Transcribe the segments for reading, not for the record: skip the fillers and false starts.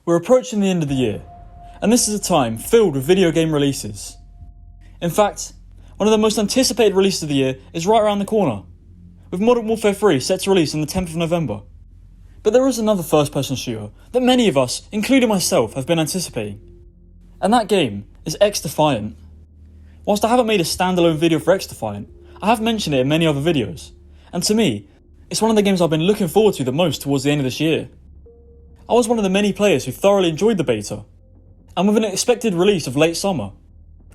We're approaching the end of the year, and this is a time filled with video game releases. In fact, one of the most anticipated releases of the year is right around the corner, with Modern Warfare 3 set to release on the 10th of November. But there is another first-person shooter that many of us, including myself, have been anticipating. And that game is XDEFIANT. Whilst I haven't made a standalone video for XDEFIANT, I have mentioned it in many other videos, and to me, it's one of the games I've been looking forward to the most towards the end of this year. I was one of the many players who thoroughly enjoyed the beta, and with an expected release of late summer,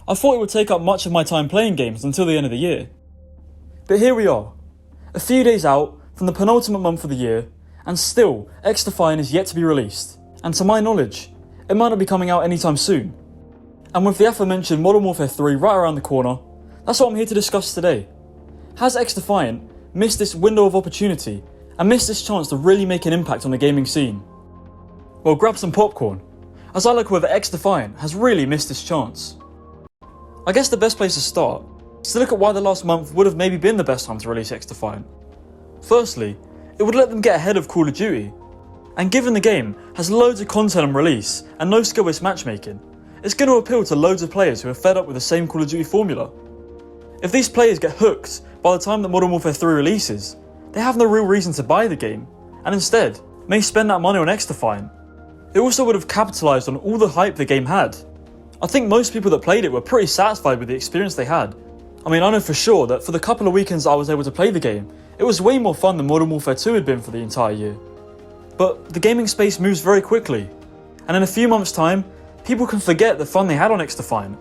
I thought it would take up much of my time playing games until the end of the year. But here we are, a few days out from the penultimate month of the year, and still XDEFIANT is yet to be released, and to my knowledge, it might not be coming out anytime soon. And with the aforementioned Modern Warfare 3 right around the corner, that's what I'm here to discuss today. Has XDEFIANT missed this window of opportunity and missed this chance to really make an impact on the gaming scene? Well, grab some popcorn, as I look whether XDEFIANT has really missed this chance. I guess the best place to start is to look at why the last month would have maybe been the best time to release XDEFIANT. Firstly, it would let them get ahead of Call of Duty, and given the game has loads of content on release and no skill-based matchmaking, it's going to appeal to loads of players who are fed up with the same Call of Duty formula. If these players get hooked by the time that Modern Warfare 3 releases, they have no real reason to buy the game, and instead may spend that money on XDEFIANT. It also would have capitalised on all the hype the game had. I think most people that played it were pretty satisfied with the experience they had. I mean, I know for sure that for the couple of weekends I was able to play the game, it was way more fun than Modern Warfare 2 had been for the entire year. But the gaming space moves very quickly, and in a few months' time, people can forget the fun they had on XDEFIANT.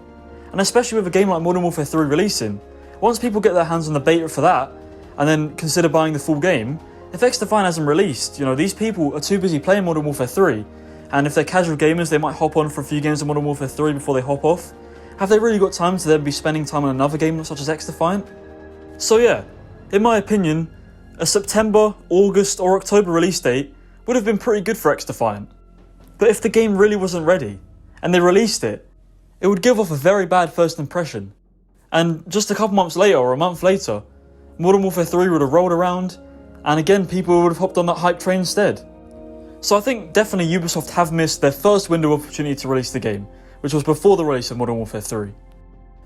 And especially with a game like Modern Warfare 3 releasing, once people get their hands on the beta for that, and then consider buying the full game, if XDEFIANT hasn't released, these people are too busy playing Modern Warfare 3, and if they're casual gamers, they might hop on for a few games of Modern Warfare 3 before they hop off. Have they really got time to then be spending time on another game such as XDEFIANT? So yeah, in my opinion, a September, August or October release date would have been pretty good for XDEFIANT. But if the game really wasn't ready, and they released it, it would give off a very bad first impression. And just a couple months later or a month later, Modern Warfare 3 would have rolled around, and again people would have hopped on that hype train instead. So I think definitely Ubisoft have missed their first window of opportunity to release the game, which was before the release of Modern Warfare 3.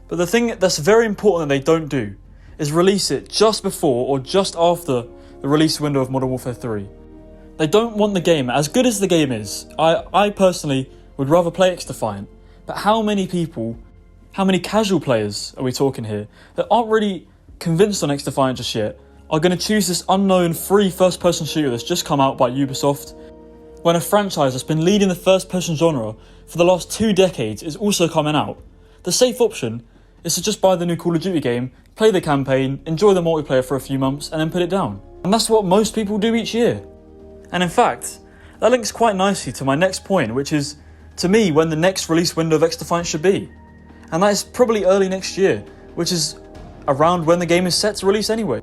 But the thing that's very important that they don't do is release it just before or just after the release window of Modern Warfare 3. They don't want the game, as good as the game is, I personally would rather play XDEFIANT, but how many people, how many casual players are we talking here that aren't really convinced on XDEFIANT just yet, are going to choose this unknown free first-person shooter that's just come out by Ubisoft, when a franchise that's been leading the first-person genre for the last 2 decades is also coming out? The safe option is to just buy the new Call of Duty game, play the campaign, enjoy the multiplayer for a few months, and then put it down. And that's what most people do each year. And in fact, that links quite nicely to my next point, which is, to me, when the next release window of XDEFIANT should be. And that is probably early next year, which is around when the game is set to release anyway.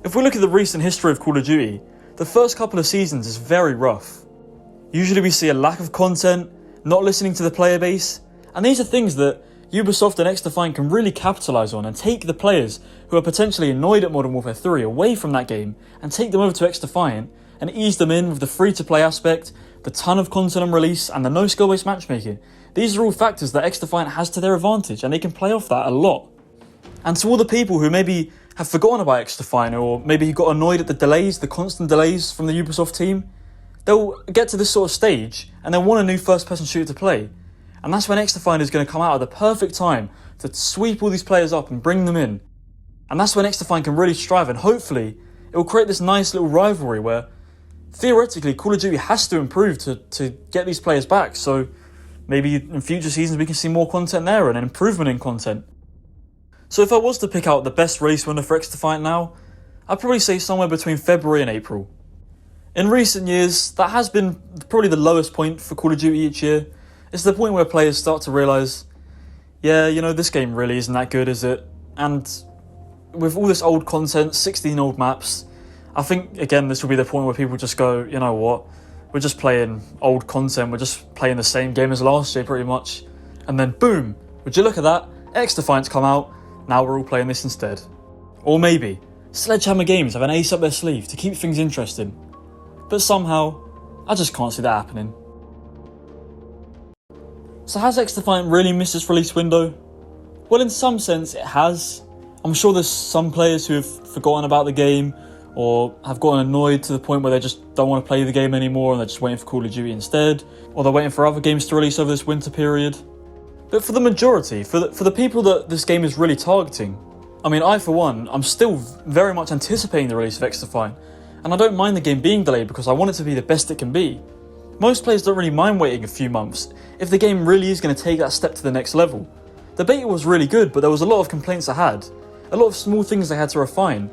If we look at the recent history of Call of Duty, the first couple of seasons is very rough. Usually we see a lack of content, not listening to the player base, and these are things that Ubisoft and XDEFIANT can really capitalise on and take the players who are potentially annoyed at Modern Warfare 3 away from that game and take them over to XDEFIANT and ease them in with the free-to-play aspect, the ton of content on release, and the no skill-based matchmaking. These are all factors that XDEFIANT has to their advantage, and they can play off that a lot. And to all the people who maybe have forgotten about XDEFIANT, or maybe who got annoyed at the delays, the constant delays from the Ubisoft team, they'll get to this sort of stage, and they'll want a new first-person shooter to play. And that's when XDEFIANT is going to come out at the perfect time to sweep all these players up and bring them in. And that's when XDEFIANT can really strive, and hopefully it will create this nice little rivalry where theoretically Call of Duty has to improve to get these players back, so maybe in future seasons we can see more content there and an improvement in content. So if I was to pick out the best release window for XDEFIANT now, I'd probably say somewhere between February and April. In recent years, that has been probably the lowest point for Call of Duty each year. It's the point where players start to realise, yeah, this game really isn't that good, is it? And with all this old content, 16 old maps, I think, again, this will be the point where people just go, you know what, we're just playing old content, we're just playing the same game as last year pretty much. And then boom, would you look at that, XDEFIANT's come out, now we're all playing this instead. Or maybe, Sledgehammer Games have an ace up their sleeve to keep things interesting. But somehow, I just can't see that happening. So has XDefiant really missed its release window? Well, in some sense it has. I'm sure there's some players who have forgotten about the game or have gotten annoyed to the point where they just don't want to play the game anymore and they're just waiting for Call of Duty instead, or they're waiting for other games to release over this winter period. But for the majority, for the people that this game is really targeting, I mean, I for one, I'm still very much anticipating the release of XDefiant, and I don't mind the game being delayed because I want it to be the best it can be. Most players don't really mind waiting a few months if the game really is going to take that step to the next level. The beta was really good, but there was a lot of complaints I had, a lot of small things they had to refine.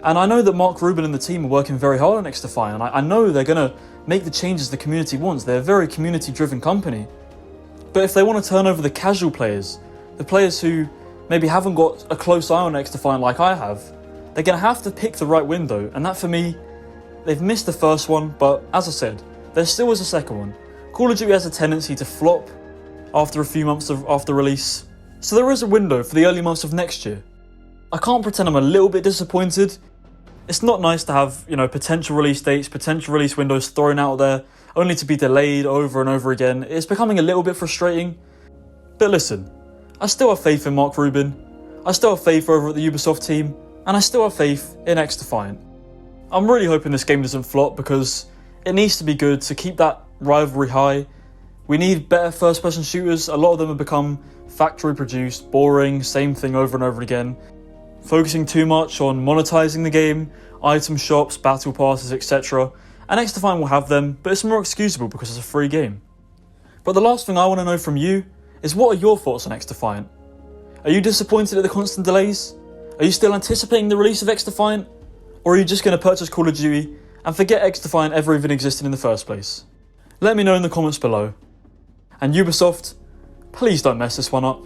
And I know that Mark Rubin and the team are working very hard on XDefiant, and I know they're going to make the changes the community wants. They're a very community-driven company. But if they want to turn over the casual players, the players who maybe haven't got a close eye on XDefiant like I have, they're going to have to pick the right window, and that for me, they've missed the first one, but as I said, there still is a second one. Call of Duty has a tendency to flop after a few months after release, so there is a window for the early months of next year. I can't pretend I'm a little bit disappointed. It's not nice to have, potential release dates, potential release windows thrown out there, only to be delayed over and over again. It's becoming a little bit frustrating. But listen, I still have faith in Mark Rubin, I still have faith over at the Ubisoft team, and I still have faith in XDefiant. I'm really hoping this game doesn't flop because it needs to be good to keep that rivalry high. We need better first-person shooters. A lot of them have become factory-produced, boring, same thing over and over again, focusing too much on monetizing the game, item shops, battle passes, etc. And XDefiant will have them, but it's more excusable because it's a free game. But the last thing I want to know from you is, what are your thoughts on XDefiant? Are you disappointed at the constant delays? Are you still anticipating the release of XDefiant? Or are you just going to purchase Call of Duty and forget XDefiant ever even existed in the first place? Let me know in the comments below. And Ubisoft, please don't mess this one up.